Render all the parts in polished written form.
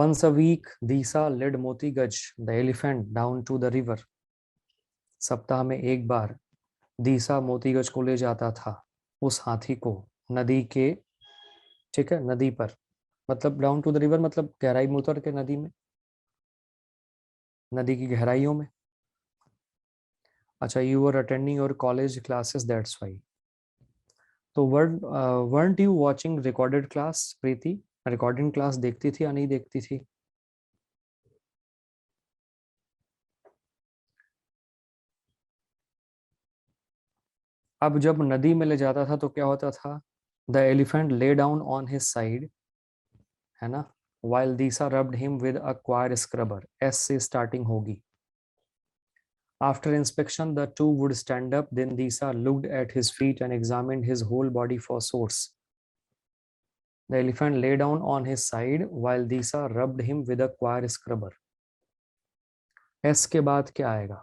Once a week, Disa led Moti Gaj, the elephant, down to the river. सप्ताह में एक बार दीसा मोतीगज को ले जाता था, उस हाथी को, नदी के, ठीक है, नदी पर, मतलब डाउन टू द रिवर मतलब गहराई में उतर के नदी में, नदी की गहराइयों में। अच्छा, you are attending your college classes, that's why. तो weren't you watching recorded class, Preeti? Recording class देखती थी या नहीं देखती थी? अब जब नदी में ले जाता था तो क्या होता था? The elephant lay down on his side, है ना, while Disa rubbed him with a coir scrubber, S से स्टार्टिंग होगी। After inspection, the two would stand up. Then Disa looked at his feet and examined his whole body for sores. The elephant lay down on his side while Disa rubbed him with a coir scrubber. S के बाद क्या आएगा?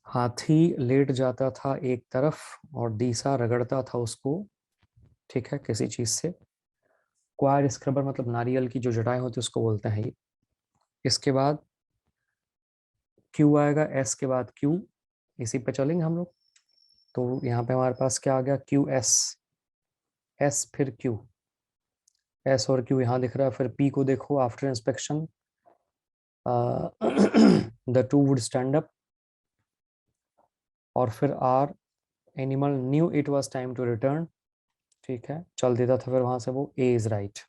हाथी late जाता था एक तरफ और दीसा रगड़ता था उसको, ठीक है, किसी चीज से। क्वायर स्क्रबर मतलब नारियल की जो जटाएं होती है उसको बोलते हैं ये। इसके बाद क्यू आएगा, एस के बाद क्यू, इसी पे चलेंगे हम लोग। तो यहाँ पे हमारे पास क्या आ गया? क्यू एस, एस फिर क्यू, एस और क्यू यहाँ दिख रहा है। फिर पी को देखो, after inspection the two would stand up, और फिर R, animal knew it was time to return, ठीक है, चल देता था फिर वहां से वो। A is right.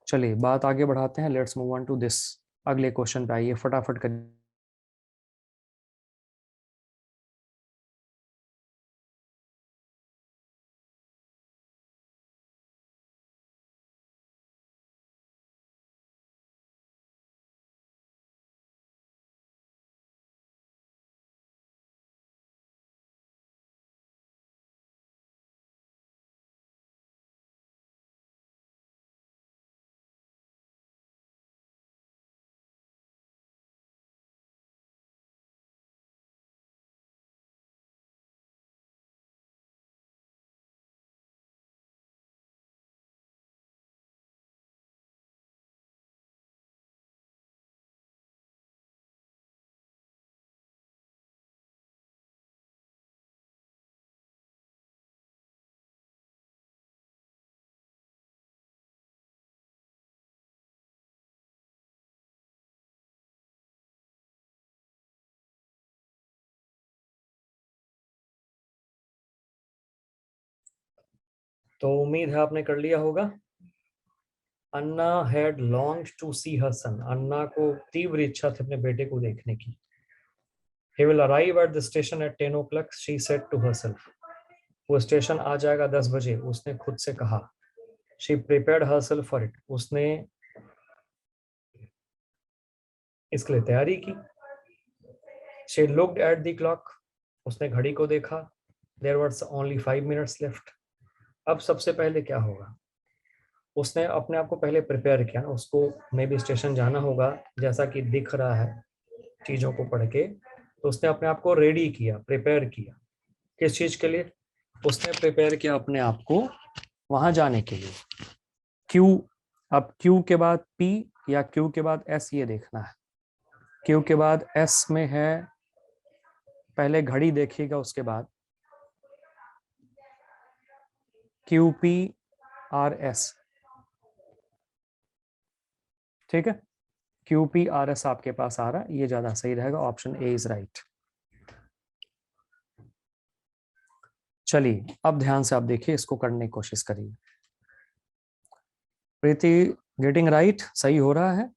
चलिए बात आगे बढ़ाते हैं, let's move on to this. अगले क्वेश्चन पे आइए, फटाफट कर। तो उम्मीद है आपने कर लिया होगा। अन्ना हैड लॉन्ग्ड टू सी हर सन, अन्ना को तीव्र इच्छा थी अपने बेटे को देखने की। He will arrive at the station at 10 o'clock, she said to herself. वो स्टेशन आ जाएगा 10 बजे, उसने खुद से कहा। She prepared herself for it, उसने इसके लिए तैयारी की। She looked at the clock, उसने घड़ी को देखा। There was only 5 minutes left. अब सबसे पहले क्या होगा? उसने अपने आप को पहले प्रिपेयर किया ना, उसको मे बी स्टेशन जाना होगा, जैसा कि दिख रहा है चीजों को पढ़ के। तो उसने अपने आप को रेडी किया, प्रिपेयर किया। किस चीज के लिए? उसने प्रिपेयर किया अपने आप को वहां जाने के लिए। क्यू, अब क्यू के बाद पी या क्यू के बाद एस, ये देखना है। क्यू के बाद एस में है, पहले घड़ी देखिएगा, उसके बाद क्यू पी आर एस, ठीक है। क्यू पी आर एस आपके पास आ रहा है, ये ज्यादा सही रहेगा, ऑप्शन ए इज राइट। चलिए अब ध्यान से आप देखिए, इसको करने की कोशिश करिए। प्रीति, गेटिंग राइट, सही हो रहा है।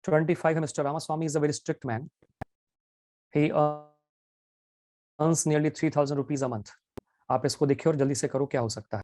$25, Mr. Ramaswamy is a very strict man. He earns nearly 3,000 rupees a month. आप इसको देखिए और जल्दी से करो क्या हो सकता है।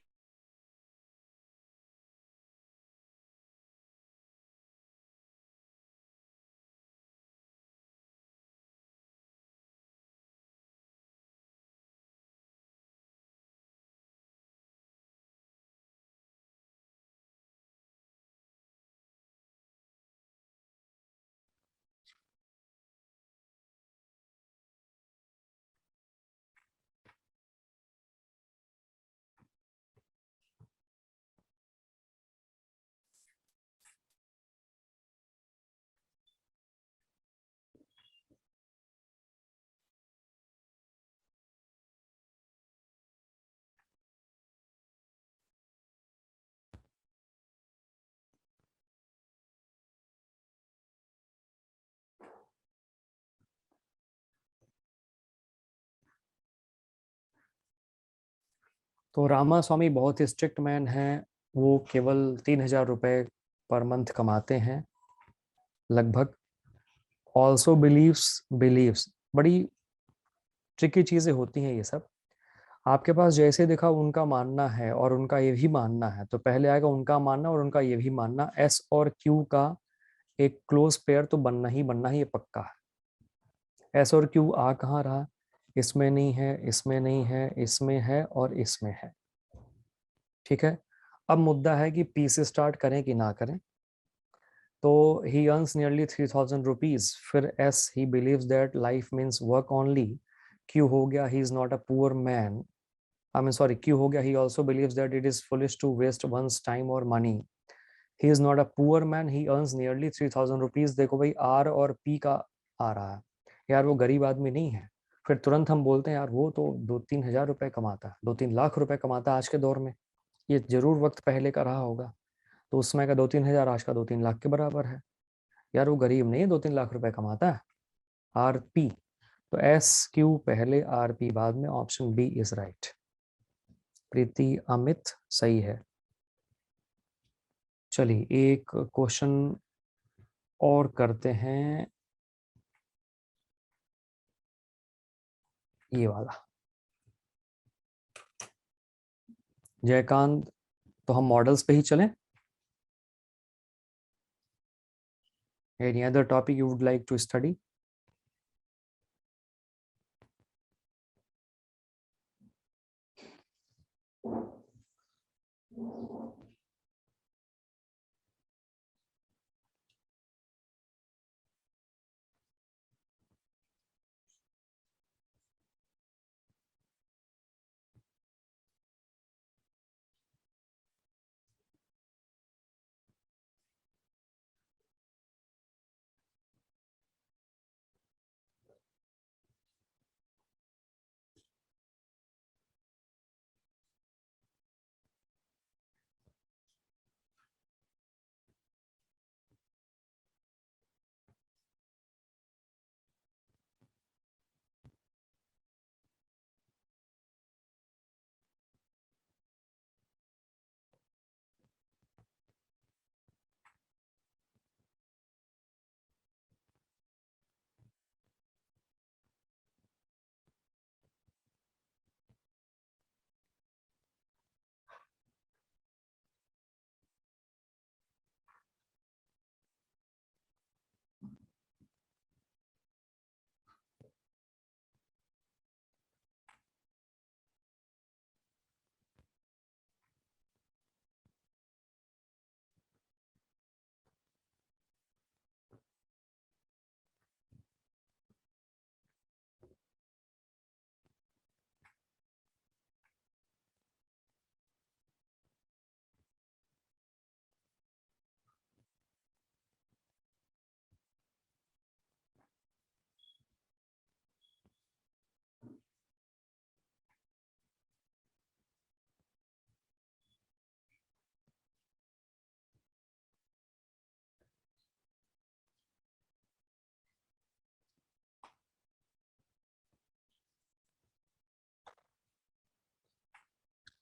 तो रामा स्वामी बहुत ही स्ट्रिक्ट मैन हैं। वो केवल 3,000 रुपये पर मंथ कमाते हैं लगभग। ऑल्सो बिलीव्स बड़ी ट्रिकी चीजें होती हैं ये सब। आपके पास जैसे देखा उनका मानना है और उनका ये भी मानना है, तो पहले आएगा उनका मानना और उनका ये भी मानना। एस और क्यू का एक क्लोज पेयर तो बनना ही ये पक्का है। एस और क्यू आ कहाँ रहा? इसमें नहीं है, इसमें नहीं है, इसमें है और इसमें है। ठीक है। अब मुद्दा है कि पी से स्टार्ट करें कि ना करें। तो ही अर्न्स नियरली 3,000 रुपीज। फिर S he believes that life means work only. Q हो गया he is not a poor man. I mean, sorry, Q हो गया, he also believes that it is foolish to waste one's time or money. He is not a poor man, he earns nearly 3,000 rupees. देखो भाई R और P का आ रहा है, यार वो गरीब आदमी नहीं है। फिर तुरंत हम बोलते हैं यार वो तो 2-3 हज़ार रुपए कमाता है, 2-3 लाख रुपए कमाता है आज के दौर में। ये जरूर वक्त पहले का रहा होगा, तो उसमें का 2-3 हज़ार आज का 2-3 लाख के बराबर है। यार वो गरीब नहीं है, 2-3 लाख रुपए कमाता है। आर पी, तो एस क्यू पहले आर पी बाद में, ऑप्शन बी इज राइट। प्रीति अमित सही है। चलिए एक क्वेश्चन और करते हैं, ये वाला। जयकांत, तो हम मॉडल्स पे ही चलें? Any other topic you would like to study?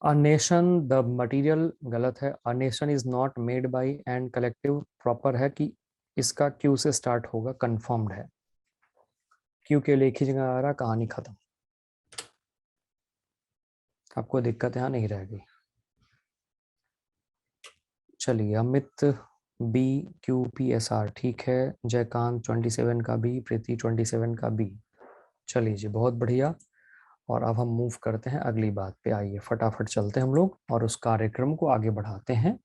A nation the material गलत है। A nation is not made by and collective proper है कि इसका क्यू से स्टार्ट होगा, कंफर्म्ड है। क्यू के लिए एक ही जगह आ रहा, कहानी खत्म। आपको दिक्कत यहाँ नहीं रहेगी। चलिए, अमित BQPSR ठीक है, जयकांत 27 का बी, प्रीति 27 का बी। चलिए जी, बहुत बढ़िया। और अब हम मूव करते हैं अगली बात पे। आइए फटाफट चलते हैं हम लोग और उस कार्यक्रम को आगे बढ़ाते हैं।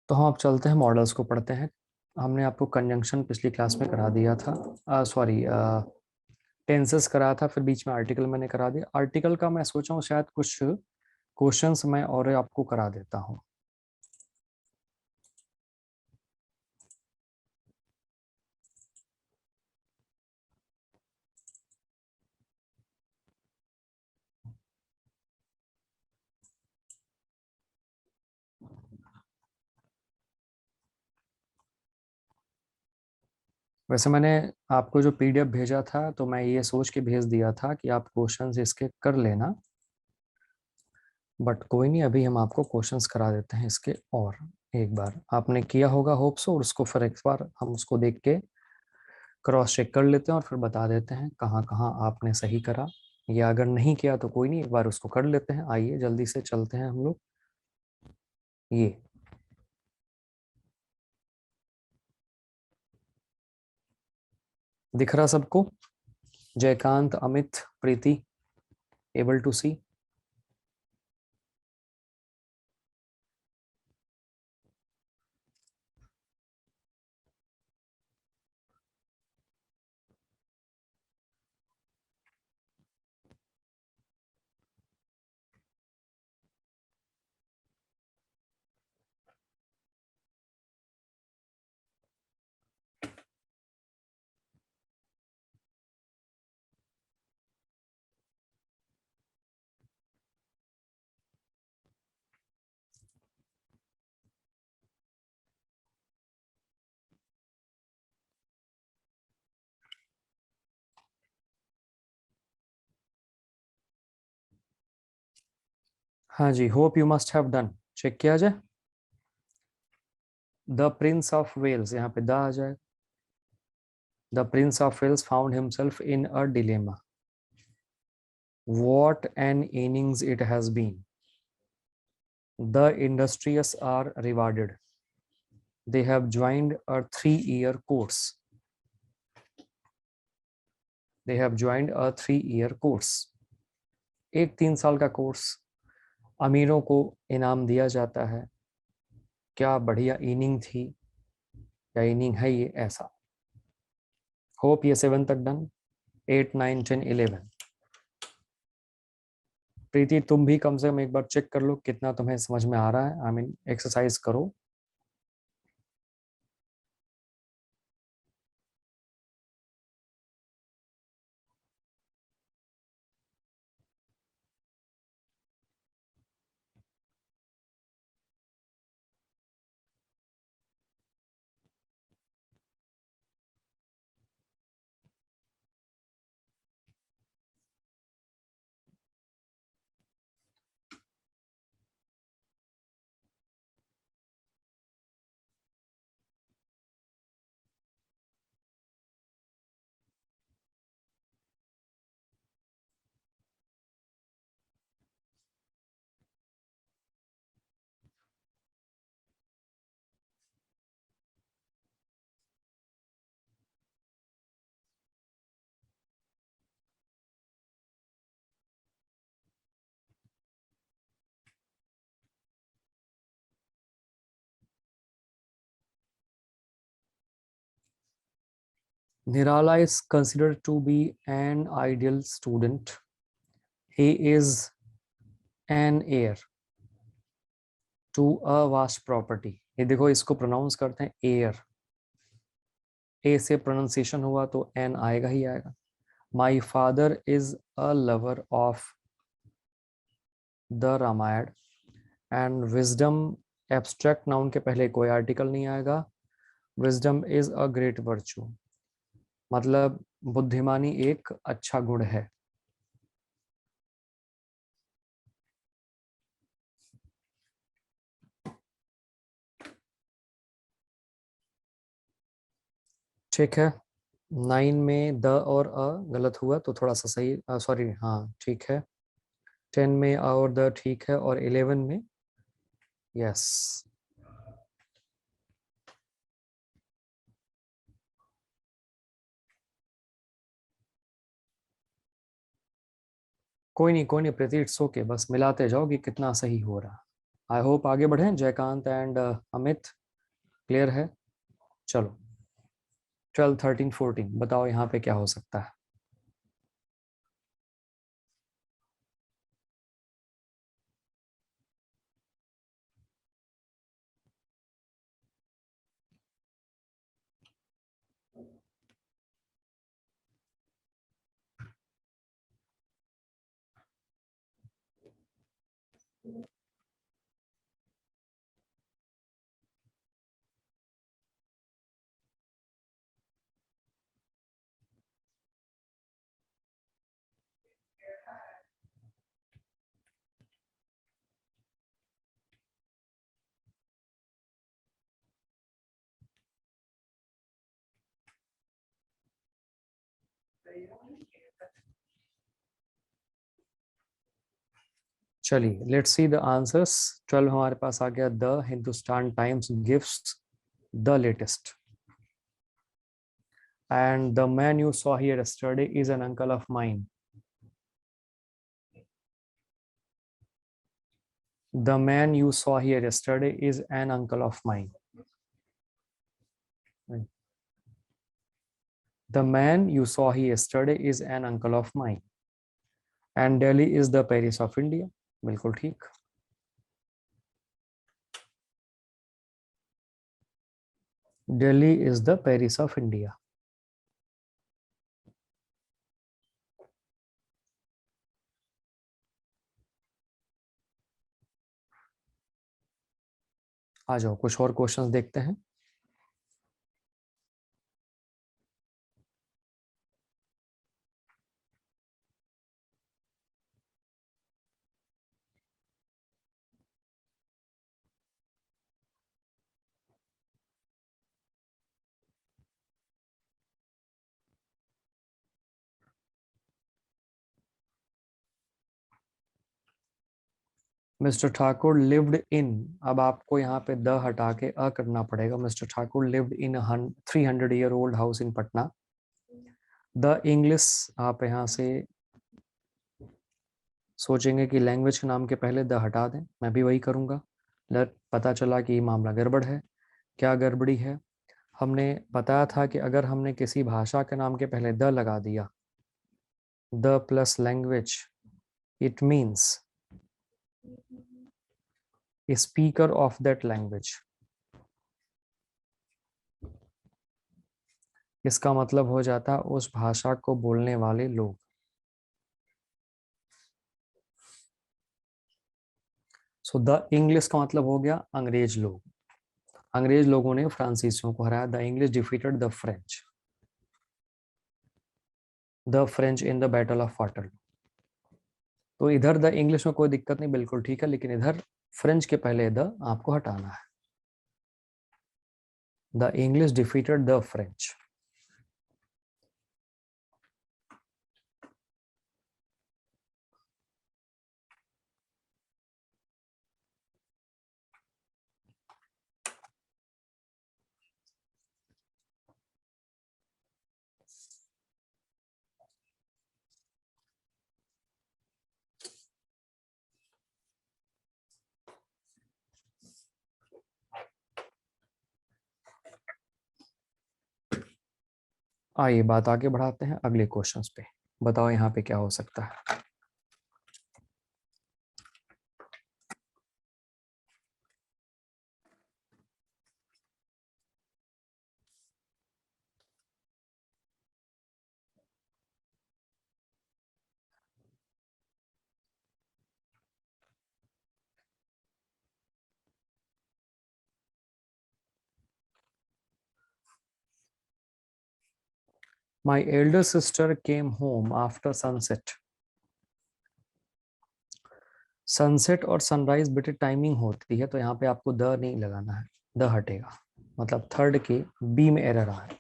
तो हम अब चलते हैं, मॉडल्स को पढ़ते हैं। हमने आपको कंजंक्शन पिछली क्लास में करा दिया था, सॉरी टेंसेस करा था, फिर बीच में आर्टिकल मैंने करा दिया। आर्टिकल का मैं सोचा हूँ शायद कुछ क्वेश्चंस मैं और आपको करा देता हूँ। वैसे मैंने आपको जो PDF भेजा था, तो मैं ये सोच के भेज दिया था कि आप क्वेश्चंस इसके कर लेना, बट कोई नहीं, अभी हम आपको क्वेश्चंस करा देते हैं इसके। और एक बार आपने किया होगा होप सो, और उसको फिर एक बार हम उसको देख के क्रॉस चेक कर लेते हैं और फिर बता देते हैं कहाँ कहाँ आपने सही करा, या अगर नहीं किया तो कोई नहीं, एक बार उसको कर लेते हैं। आइए जल्दी से चलते हैं हम लोग। ये दिख रहा सबको? Jaikant, Amit, Preeti, able to see? हाँ जी, hope you must have done. Check किया जाए। द प्रिंस ऑफ वेल्स, यहाँ पे द आ जाए। The Prince of Wales found himself in a dilemma. What an innings it has been. The industrious are rewarded. They have joined a 3-year course. They have joined a 3-year course. एक 3 साल का course, अमीरों को इनाम दिया जाता है। क्या बढ़िया इनिंग थी, या इनिंग है ये ऐसा। होप ये 7 तक डन। 8, 9, 10, 11। प्रीति तुम भी कम से कम एक बार चेक कर लो कितना तुम्हें समझ में आ रहा है। आई मीन एक्सरसाइज करो। Nirala is considered to be an ideal student. He is an heir to a vast property. ये देखो, इसको प्रोनाउंस करते हैं एयर, ए से प्रोनाउंसिएशन हुआ तो एन आएगा ही आएगा। My father is a lover of the Ramayana and wisdom, abstract noun के पहले कोई आर्टिकल नहीं आएगा। Wisdom is a great virtue, मतलब बुद्धिमानी एक अच्छा गुण है। ठीक है, 9 में द और अ गलत हुआ तो थोड़ा सा सही, सॉरी, हाँ ठीक है। 10 में अ और द ठीक है, और 11 में यस। कोई नहीं प्रीति, इट्स ओके, बस मिलाते जाओ कि कितना सही हो रहा। आई होप आगे बढ़े। जयकांत एंड अमित क्लियर है? चलो 12, 13, 14 बताओ यहाँ पे क्या हो सकता है। चलिए लेट्स सी द आंसर्स। 12 हमारे पास आ गया। The Hindustan times gives the latest, and the man you saw here yesterday is an uncle of mine. The man you saw here yesterday is an uncle of mine. The man you saw here yesterday is an uncle of mine. And Delhi is the Paris of India. बिल्कुल ठीक। Delhi is the Paris of India. आ जाओ कुछ और questions देखते हैं। Mister Thakur lived in, अब आपको यहाँ पे द हटा के अ करना पड़ेगा। Mister Thakur lived in 300 year old house in Patna. The English, आप यहाँ से सोचेंगे कि लैंग्वेज के नाम के पहले द हटा दें, मैं भी वही करूँगा। पता चला कि मामला गड़बड़ है। क्या गड़बड़ी है? हमने बताया था कि अगर हमने किसी भाषा के नाम के पहले द लगा दिया, the plus language, it means speaker of that language. इसका मतलब हो जाता है उस भाषा को बोलने वाले लोग। सो द इंग्लिश का मतलब हो गया अंग्रेज लोग। अंग्रेज लोगों ने फ्रांसीसियों को हराया। The English defeated the French in the battle of Waterloo. तो इधर द इंग्लिश में कोई दिक्कत नहीं, बिल्कुल ठीक है, लेकिन इधर फ्रेंच के पहले द आपको हटाना है। The English defeated the French. आइए बात आगे बढ़ाते हैं अगले क्वेश्चंस पे। बताओ यहाँ पे क्या हो सकता है। My elder sister came home after sunset. Sunset और सनराइज बेटे टाइमिंग होती है, तो यहाँ पे आपको द नहीं लगाना है, द हटेगा, मतलब थर्ड के बी में एरर आ है।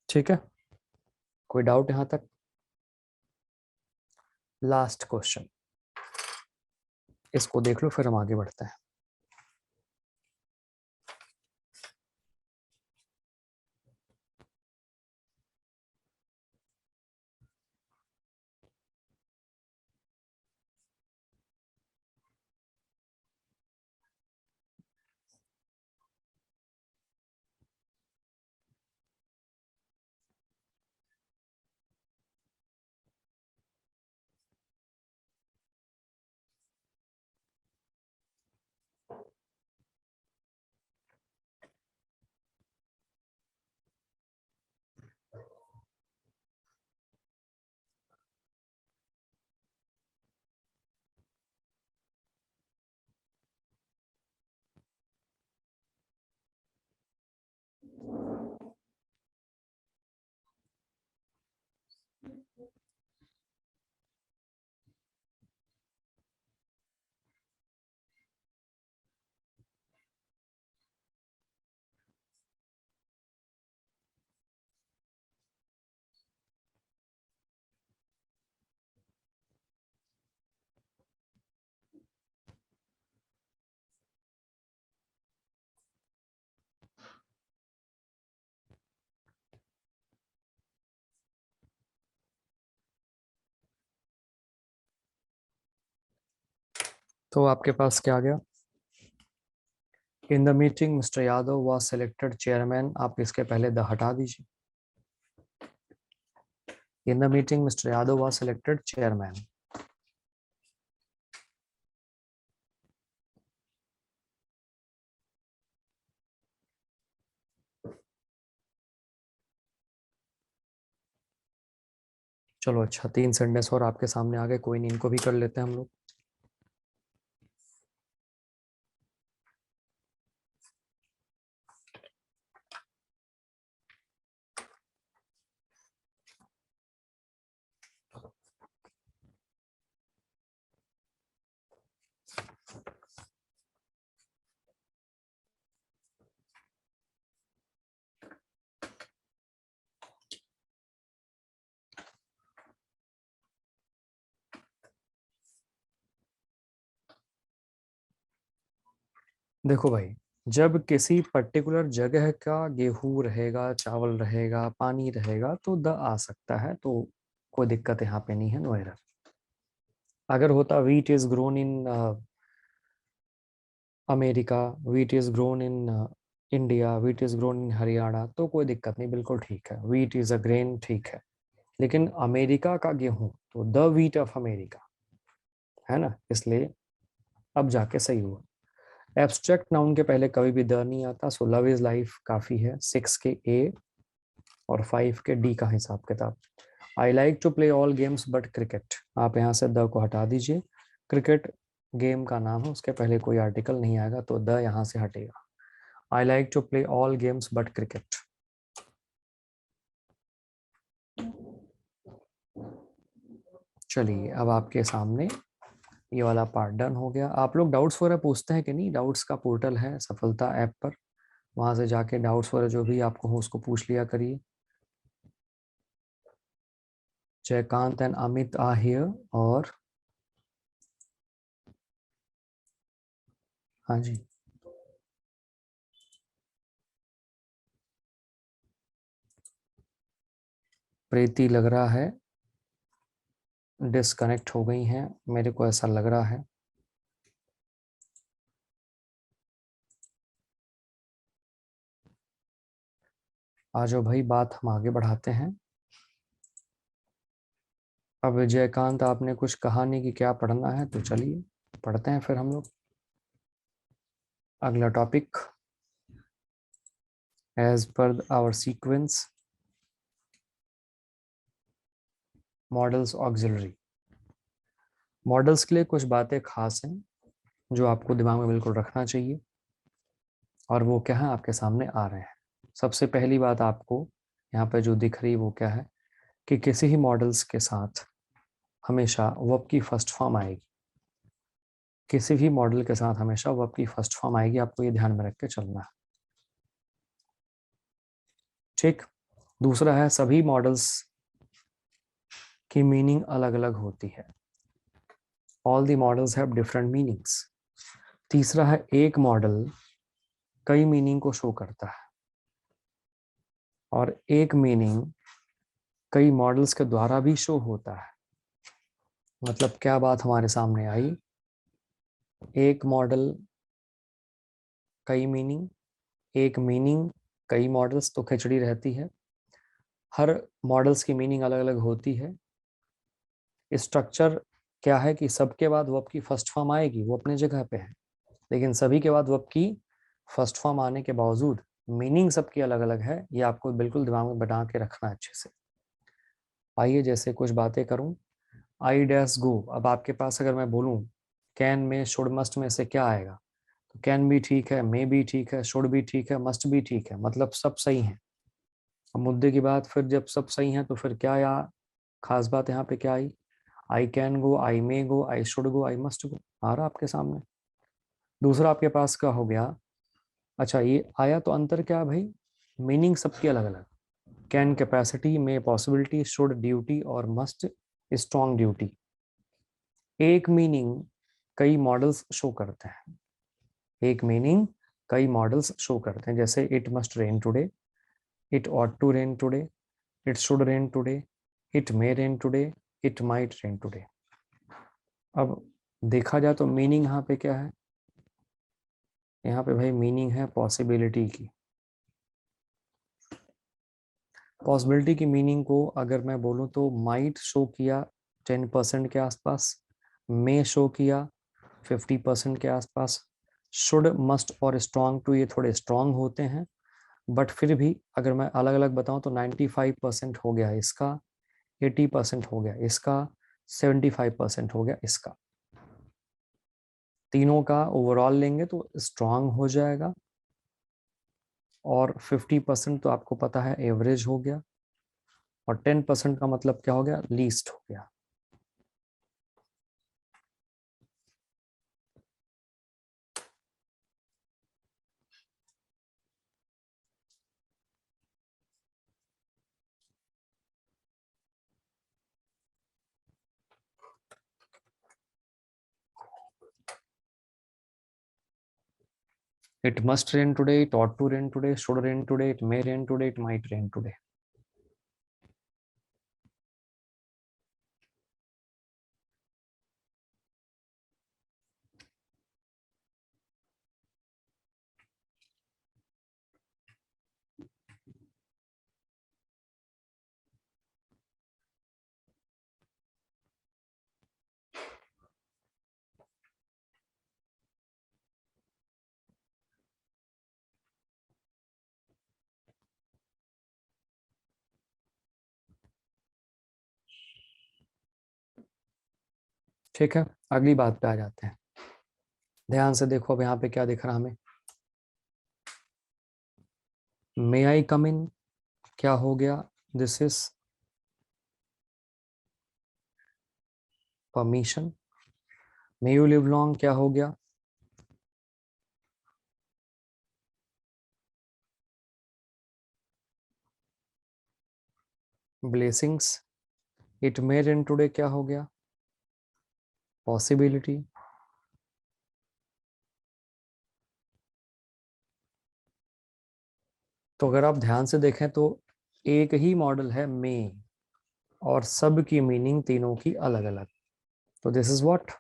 ठीक है, कोई डाउट यहां तक? लास्ट क्वेश्चन, इसको देख लो फिर हम आगे बढ़ते हैं। तो आपके पास क्या आ गया? In the meeting mister Yadav was selected chairman, आप इसके पहले द हटा दीजिए। In the meeting mister Yadav was selected chairman. चलो अच्छा, 3 सेंटेंस और आपके सामने आ गए, कोई नहीं, इनको भी कर लेते हैं हम लोग। देखो भाई, जब किसी पर्टिकुलर जगह का गेहूं रहेगा, चावल रहेगा, पानी रहेगा, तो द आ सकता है, तो कोई दिक्कत यहाँ पे नहीं है, नो एरर। अगर होता wheat is grown in America, wheat is grown in India, wheat is grown in Haryana, तो कोई दिक्कत नहीं, बिल्कुल ठीक है, वीट इज अ ग्रेन, ठीक है। लेकिन अमेरिका का गेहूं, तो द वीट ऑफ अमेरिका, है ना, इसलिए अब जाके सही हुआ। एब्स्ट्रैक्ट नाउन के पहले कभी भी द नहीं आता, सो लव इज लाइफ काफी है, 6 के ए और 5 के डी का हिसाब किताब। I like to play all games but cricket, आप यहाँ से द को हटा दीजिए, क्रिकेट गेम का नाम है, उसके पहले कोई आर्टिकल नहीं आएगा, तो द यहाँ से हटेगा। I like to play all games but cricket. चलिए, अब आपके सामने ये वाला पार्ट डन हो गया। आप लोग डाउट्स वगैरह पूछते हैं कि नहीं? डाउट्स का पोर्टल है सफलता ऐप पर, वहां से जाके डाउट्स वगैरह जो भी आपको हो उसको पूछ लिया करिए। Jaikant and Amit are here, और हाँ जी, प्रीति लग रहा है डिस्कनेक्ट हो गई हैं, मेरे को ऐसा लग रहा है। आ जाओ भाई, बात हम आगे बढ़ाते हैं। अब जयकांत, आपने कुछ कहा नहीं कि क्या पढ़ना है, तो चलिए पढ़ते हैं फिर हम लोग अगला topic as per our sequence, modals auxiliary. Modals के लिए कुछ बातें खास हैं जो आपको दिमाग में बिल्कुल रखना चाहिए। और वो क्या है आपके सामने आ रहे हैं। सबसे पहली बात आपको यहाँ पे जो दिख रही वो क्या है कि किसी ही मॉडल्स के साथ हमेशा वर्ब की फर्स्ट फॉर्म आएगी। किसी भी मॉडल के साथ हमेशा वर्ब की फर्स्ट फॉर्म आएगी, आपको ये ध्यान में रख के चलना है। ठीक। दूसरा है सभी मॉडल्स की मीनिंग अलग अलग होती है। All the models have different meanings. तीसरा है एक मॉडल कई मीनिंग को शो करता है और एक मीनिंग कई मॉडल्स के द्वारा भी शो होता है। मतलब क्या बात हमारे सामने आई, एक मॉडल कई मीनिंग, एक मीनिंग कई मॉडल्स, तो खिचड़ी रहती है। हर मॉडल्स की मीनिंग अलग अलग होती है। स्ट्रक्चर क्या है कि सबके बाद वर्ब की फर्स्ट फॉर्म आएगी, वो अपने जगह पे है, लेकिन सभी के बाद वर्ब की फर्स्ट फॉर्म आने के बावजूद मीनिंग सबकी अलग अलग है। ये आपको बिल्कुल दिमाग में बना के रखना है अच्छे से। आइए जैसे कुछ बातें करूं। आई डैश गो, अब आपके पास अगर मैं बोलूं कैन में शुड मस्ट में से क्या आएगा, तो कैन भी ठीक है, मे भी ठीक है, शुड भी ठीक है, मस्ट भी ठीक है, मतलब सब सही है। अब मुद्दे की बात, फिर जब सब सही है तो फिर क्या या खास बात यहाँ पे क्या आई, I can go, I may go, I should go, I must go, आ रहा आपके सामने। दूसरा आपके पास क्या हो गया, अच्छा ये आया तो अंतर क्या है भाई, मीनिंग सबकी अलग अलग। Can capacity, may possibility, should duty और मस्ट स्ट्रॉन्ग ड्यूटी। एक मीनिंग कई मॉडल्स शो करते हैं, एक मीनिंग कई मॉडल्स शो करते हैं। जैसे it must rain today, it ought to rain today, it should rain today, it may rain today, it might rain today. अब देखा जाए तो मीनिंग यहाँ पे क्या है, यहाँ पे भाई मीनिंग है पॉसिबिलिटी की। पॉसिबिलिटी की मीनिंग को अगर मैं बोलूँ तो माइट शो किया 10% के आसपास, मे शो किया 50% के आसपास, शुड मस्ट और स्ट्रॉन्ग टू ये थोड़े स्ट्रॉन्ग होते हैं, बट फिर भी अगर मैं अलग अलग बताऊं तो 95% हो गया इसका, 80% हो गया इसका, 75% हो गया इसका। तीनों का ओवरऑल लेंगे तो स्ट्रॉन्ग हो जाएगा, और 50% तो आपको पता है एवरेज हो गया, और 10% का मतलब क्या हो गया, लीस्ट हो गया। It must rain today, it ought to rain today, should rain today, it may rain today, it might rain today. ठीक है, अगली बात पे आ जाते हैं। ध्यान से देखो अब यहाँ पे क्या दिख रहा हमें, मे आई कम इन क्या हो गया, this is permission. May you live long क्या हो गया, blessings. It may rain today क्या हो गया, पॉसिबिलिटी। तो अगर आप ध्यान से देखें तो एक ही मॉडल है मे, और सब की मीनिंग तीनों की अलग अलग। तो दिस इज व्हाट,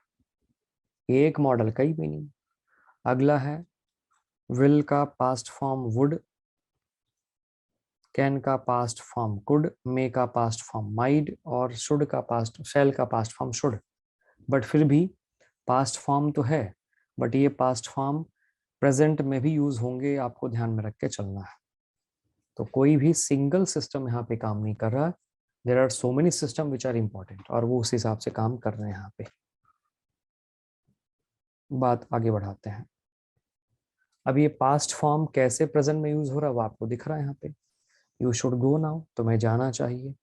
एक मॉडल कई मीनिंग। अगला है विल का पास्ट फॉर्म वुड, कैन का पास्ट फॉर्म कुड, मे का पास्ट फॉर्म माइड, और शुड का पास्ट, शैल का पास्ट फॉर्म शुड। बट फिर भी पास्ट फॉर्म तो है, बट ये पास्ट फॉर्म प्रेजेंट में भी यूज होंगे, आपको ध्यान में रख के चलना है। तो कोई भी सिंगल सिस्टम यहाँ पे काम नहीं कर रहा, there are so many system which are important, और वो उस हिसाब से काम कर रहे हैं यहाँ पे। बात आगे बढ़ाते हैं। अब ये पास्ट फॉर्म कैसे प्रेजेंट में यूज हो रहा है वो आपको दिख रहा है यहाँ पे। यू शुड गो नाउ, तुम्हें जाना चाहिए।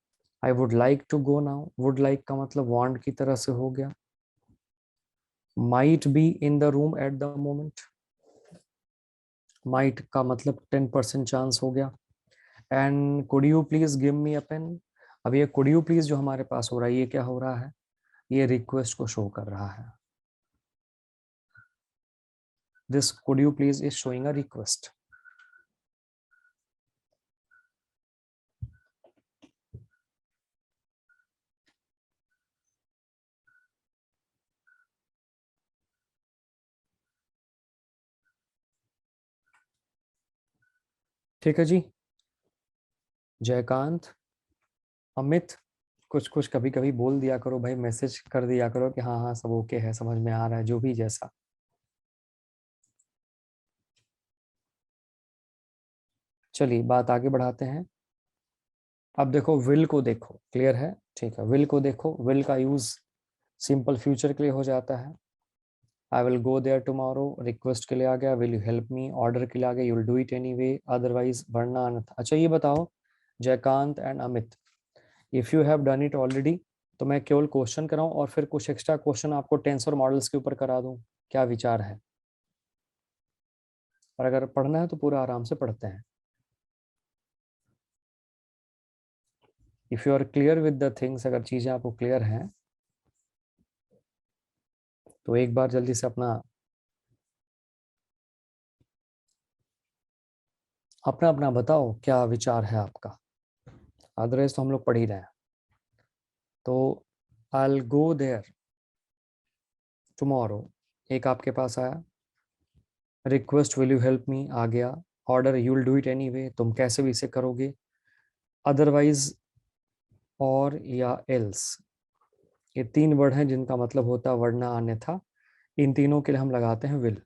I would like to go now, would like का मतलब वांट की तरह से हो गया। Might be in the room at the moment, might का मतलब 10% चांस हो गया। And could you please give me a pen, अब ये कुड यू प्लीज जो हमारे पास हो रहा है ये क्या हो रहा है, ये रिक्वेस्ट को शो कर रहा है। This could you please is showing a request. ठीक है जी। जयकांत, अमित, कुछ कुछ कभी कभी बोल दिया करो भाई, मैसेज कर दिया करो कि हाँ हाँ सब ओके है, समझ में आ रहा है, जो भी जैसा। चलिए बात आगे बढ़ाते हैं। अब देखो विल को देखो, क्लियर है, ठीक है। विल को देखो, विल का यूज सिंपल फ्यूचर के लिए हो जाता है। I will go there tomorrow request के लिए आ गया, will you help me order के लिए आ गया, you will do it any way otherwise वरना अन्यथा। अच्छा ये बताओ Jaikant and Amit, if you have done it already तो मैं केवल क्वेश्चन कराऊं और फिर कुछ एक्स्ट्रा क्वेश्चन आपको टेंस और मॉडल्स के ऊपर करा दूं, क्या विचार है? और अगर पढ़ना है तो पूरा आराम से पढ़ते हैं। If you are clear with the things, अगर चीजें आपको क्लियर हैं तो एक बार जल्दी से अपना अपना अपना बताओ क्या विचार है आपका, अदरवाइज तो हम लोग पढ़ ही रहे हैं। तो आई गो देयर टुमारो एक आपके पास आया, request will you help me आ गया, order you will do it any way तुम कैसे भी इसे करोगे, अदरवाइज और या एल्स, ये तीन वर्ड हैं जिनका मतलब होता है वरना अन्यथा। इन तीनों के लिए हम लगाते हैं विल।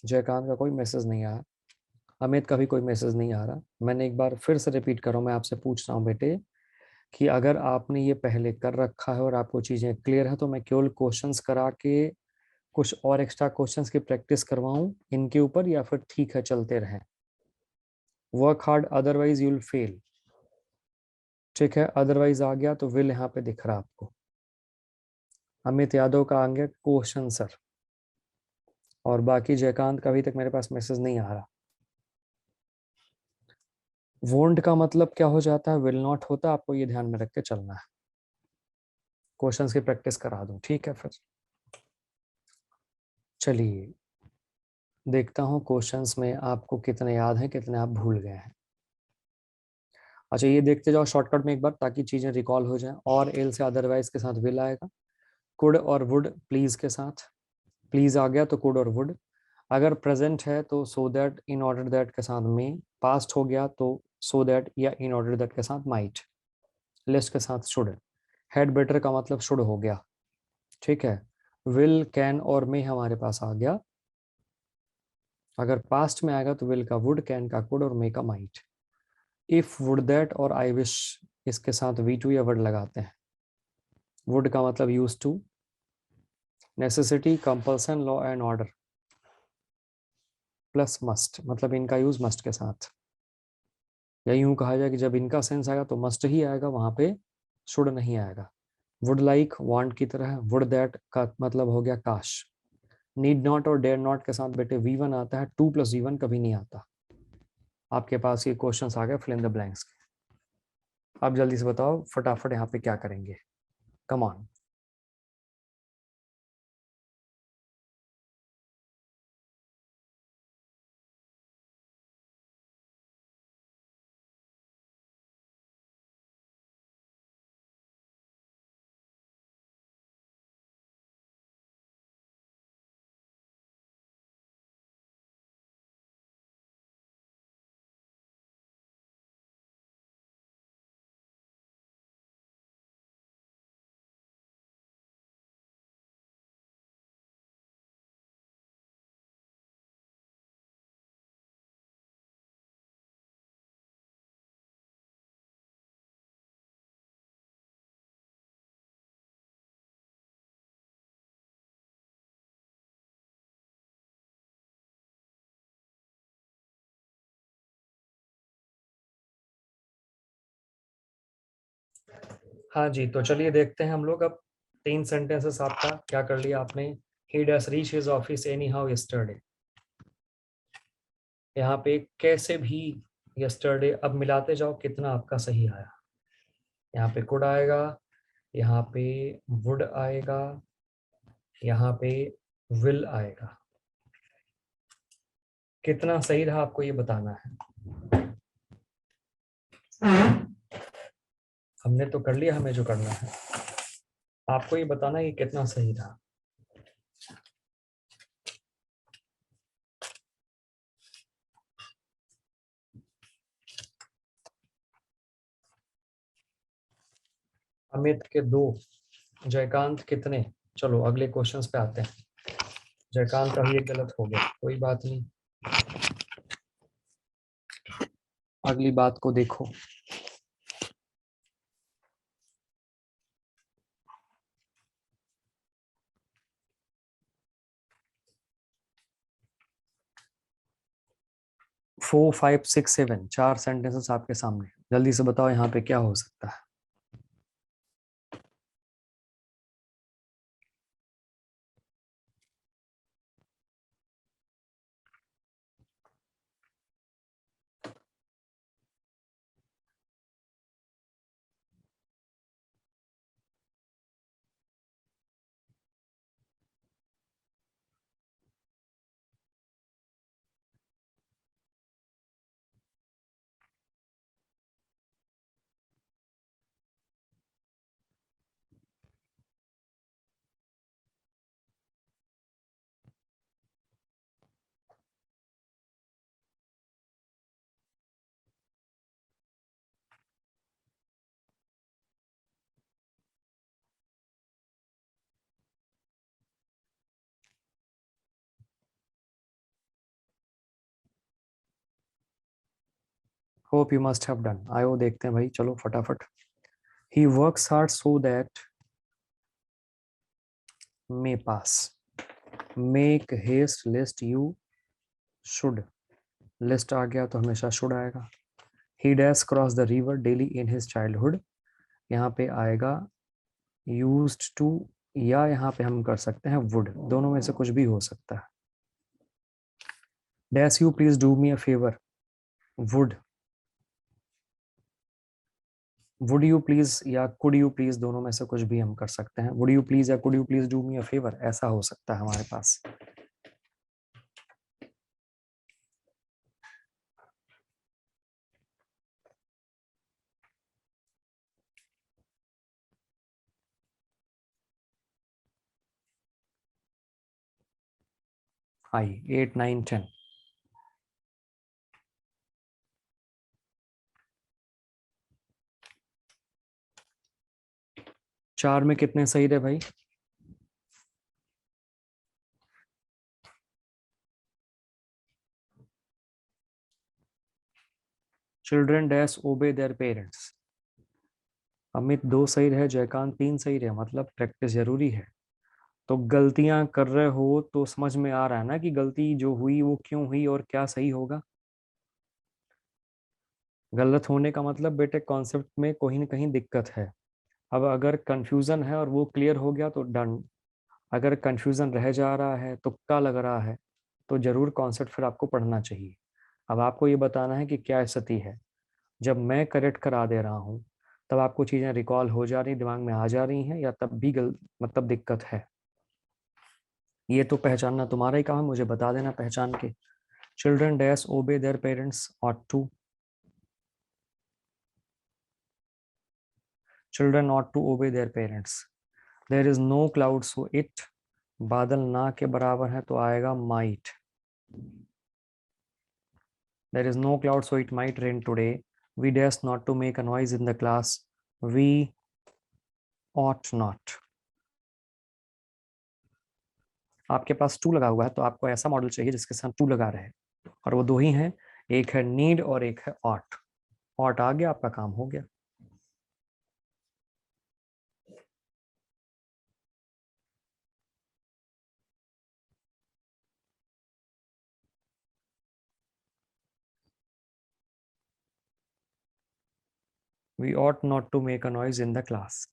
जयकांत का कोई मैसेज नहीं आया, अमित का भी कोई मैसेज नहीं आ रहा। मैंने एक बार फिर से रिपीट कर रहा हूँ, मैं आपसे पूछ रहा हूँ बेटे कि अगर आपने ये पहले कर रखा है और आपको चीजें क्लियर है तो मैं केवल क्वेश्चंस करा के कुछ और एक्स्ट्रा क्वेश्चंस की प्रैक्टिस करवाऊं इनके ऊपर, या फिर ठीक है चलते रहें? Work hard otherwise you will fail, ठीक है। अदरवाइज आ गया तो विल यहाँ पे दिख रहा आपको। अमित यादव का आ गया क्वेश्चन सर, और बाकी जयकांत का अभी तक मेरे पास मैसेज नहीं आ रहा। वोंट का मतलब क्या हो जाता है, विल नॉट होता, आपको ये ध्यान में रख के चलना है। क्वेश्चंस की प्रैक्टिस करा दूं, ठीक है। फिर चलिए देखता हूँ क्वेश्चंस में आपको कितने याद हैं, कितने आप भूल गए हैं। अच्छा ये देखते जाओ शॉर्टकट में एक बार ताकि चीजें रिकॉल हो जाएं। और एल से अदरवाइज के साथ विल आएगा, कुड और वुड प्लीज के साथ, प्लीज आ गया तो कुड और वुड। अगर प्रेजेंट है तो so that in order that के साथ में, पास्ट हो गया तो सो दैट या इन ऑर्डर दैट के साथ माइट, लिस्ट के साथ शुड। हैड बेटर का मतलब शुड हो गया, ठीक है। विल कैन और मे हमारे पास आ गया, अगर पास्ट में आएगा तो विल का वुड, कैन का कुड और मे का माइट। इफ वुड दैट और आई विश इसके साथ वी टू या वर्ड लगाते हैं। वुड का मतलब use to, necessity, compulsion, law and order plus must, मतलब इनका यूज मस्ट के साथ। या यूं कहा जाए कि जब इनका सेंस आएगा तो मस्ट ही आएगा, वहां पे शुड नहीं आएगा। वुड लाइक वांट की तरह, वुड दैट का मतलब हो गया काश। नीड नॉट और डेयर नॉट के साथ बेटे वी वन आता है, टू प्लस वी वन कभी नहीं आता। आपके पास ये क्वेश्चंस आ गए फिल इन द ब्लैंक्स के। अब जल्दी से बताओ फटाफट यहाँ पे क्या करेंगे, कम ऑन। हाँ जी, तो चलिए देखते हैं हम लोग अब 3 सेंटेंसेस आपका क्या कर लिया आपने। He does reach his office anyhow yesterday. यहाँ पे कैसे भी यस्टरडे, अब मिलाते जाओ कितना आपका सही आया। यहाँ पे कुड आएगा, यहाँ पे वुड आएगा, यहाँ पे विल आएगा। कितना सही रहा आपको ये बताना है। हमने तो कर लिया हमें जो करना है, आपको ये बताना है कि कितना सही रहा। अमित के 2, जयकांत कितने। चलो अगले क्वेश्चंस पे आते हैं। जयकांत का भी एक गलत हो गया, कोई बात नहीं, अगली बात को देखो। Four five six seven, 4 sentences आपके सामने, जल्दी से बताओ यहाँ पे क्या हो सकता है। Hope you must have done. आयो देखते हैं भाई, चलो फटाफट। He works hard so that may pass. Make haste lest you should. Lest आ गया तो हमेशा शुड आएगा। He dares cross the river daily in his childhood. यहाँ पे आएगा यूज्ड टू, या यहाँ पे हम कर सकते हैं वुड, दोनों में से कुछ भी हो सकता है। Dash you please do me a favour, would. Would you please या कुड यू प्लीज, दोनों में से कुछ भी हम कर सकते हैं। वुड यू प्लीज या could you please do me a favour, ऐसा हो सकता है हमारे पास। आई 8 9 10। 4 में कितने सही रहे भाई। Children dash obey their parents. Amit 2 सही रहे, जयकांत 3 सही रहे, मतलब प्रैक्टिस जरूरी है। तो गलतियां कर रहे हो तो समझ में आ रहा है ना कि गलती जो हुई वो क्यों हुई और क्या सही होगा। गलत होने का मतलब बेटे कॉन्सेप्ट में कहीं ना कहीं दिक्कत है। अब अगर कंफ्यूजन है और वो क्लियर हो गया तो डन। अगर कंफ्यूजन रह जा रहा है, तुक्का लग रहा है, तो जरूर कॉन्सेप्ट फिर आपको पढ़ना चाहिए। अब आपको ये बताना है कि क्या स्थिति है। जब मैं करेक्ट करा दे रहा हूँ तब आपको चीजें रिकॉल हो जा रही, दिमाग में आ जा रही हैं, या तब भी मतलब दिक्कत है। ये तो पहचानना तुम्हारा ही काम है, मुझे बता देना पहचान के। Children dash obey their parents ought to. Children ought to obey their parents. There is no cloud so it. बादल ना के बराबर है तो आएगा might. There is no cloud so it might rain today. We dash not to make a noise in the class. We ought not. आपके पास to लगा हुआ है तो आपको ऐसा मॉडल चाहिए जिसके साथ टू लगा रहे, और वो 2 ही हैं। एक है नीड और एक है ऑट। ऑट आ गया, आपका काम हो गया। We ought not to make a noise in the class.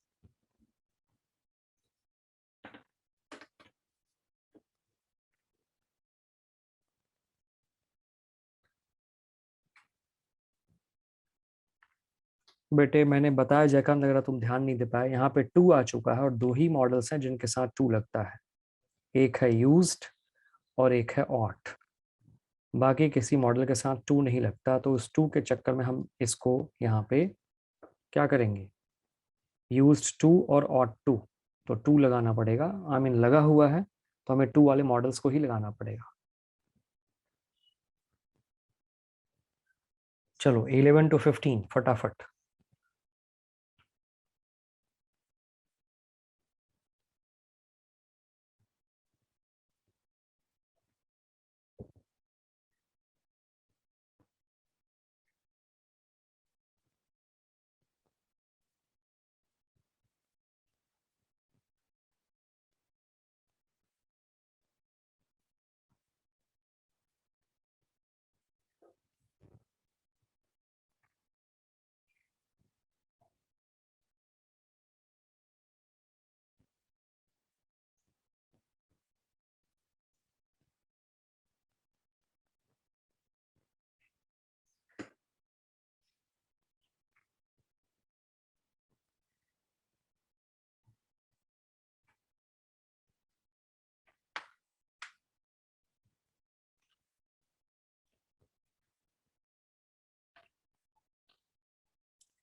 बेटे मैंने बताया जयकांत, लग रहा तुम ध्यान नहीं दे पाए, यहाँ पे टू आ चुका है और दो ही मॉडल्स हैं जिनके साथ टू लगता है, एक है यूज्ड और एक है ऑट। बाकी किसी मॉडल के साथ टू नहीं लगता, तो उस टू के चक्कर में हम इसको यहाँ पे क्या करेंगे, यूज्ड टू और ऑट टू, तो टू लगाना पड़ेगा। आई मीन लगा हुआ है तो हमें टू वाले मॉडल्स को ही लगाना पड़ेगा। चलो 11 to 15 फटाफट।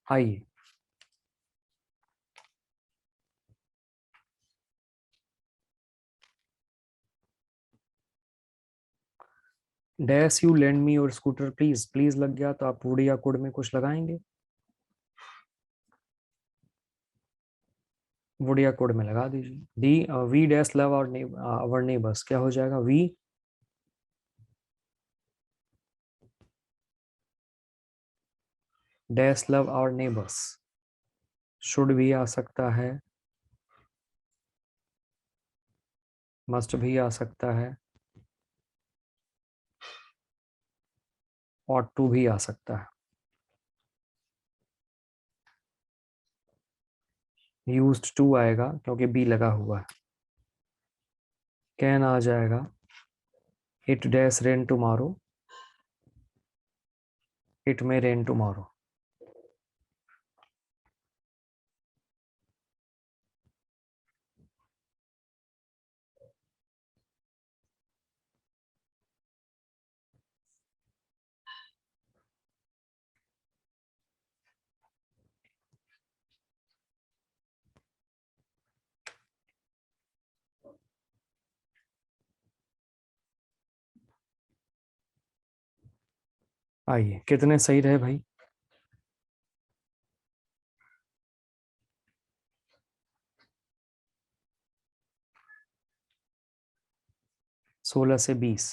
आइए, dash you lend me your scooter please, please लग गया तो आप वुड या कुड में कुछ लगाएंगे, वुड या कुड में लगा दीजिए। D, we dash love our neighbours, क्या हो जाएगा, we dash love our neighbours, should भी आ सकता है, मस्ट भी आ सकता है, ought to भी आ सकता है, used to आएगा क्योंकि बी लगा हुआ है, कैन आ जाएगा, it dash rain tomorrow, it में रेन टुमारो। आइए, कितने सही रहे भाई, 16 से 20।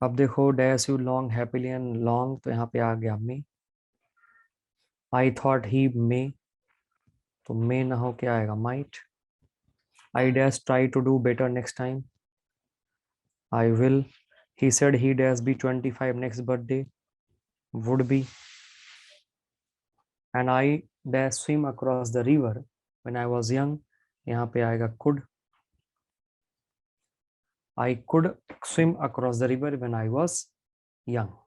अब देखो, dash you long happily and long, तो यहाँ पे आ गया मे। आई थॉट ही मे, तो मे ना हो क्या आएगा, might. I dash try to do better next time, I will. He said he dash be 25 next birthday, would be. And I dash swim across the river when I was young, यहाँ पे आएगा could. I could swim across the river when I was young.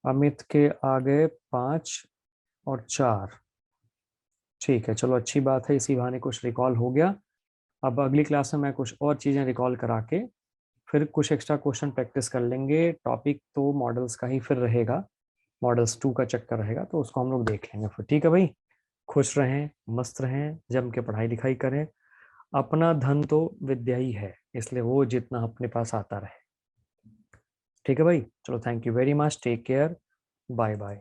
Amit के आगे 5 और 4। ठीक है, चलो अच्छी बात है, इसी बहाने कुछ रिकॉल हो गया। अब अगली क्लास में मैं कुछ और चीज़ें रिकॉल करा के फिर कुछ एक्स्ट्रा क्वेश्चन प्रैक्टिस कर लेंगे। टॉपिक तो मॉडल्स का ही फिर रहेगा, मॉडल्स 2 का चक्कर रहेगा, तो उसको हम लोग देख लेंगे फिर। ठीक है भाई, खुश रहें, मस्त रहें, जम के पढ़ाई लिखाई करें। अपना धन तो विद्या ही है, इसलिए वो जितना अपने पास आता रहे। ठीक है भाई, चलो, thank you very much, take care, bye bye.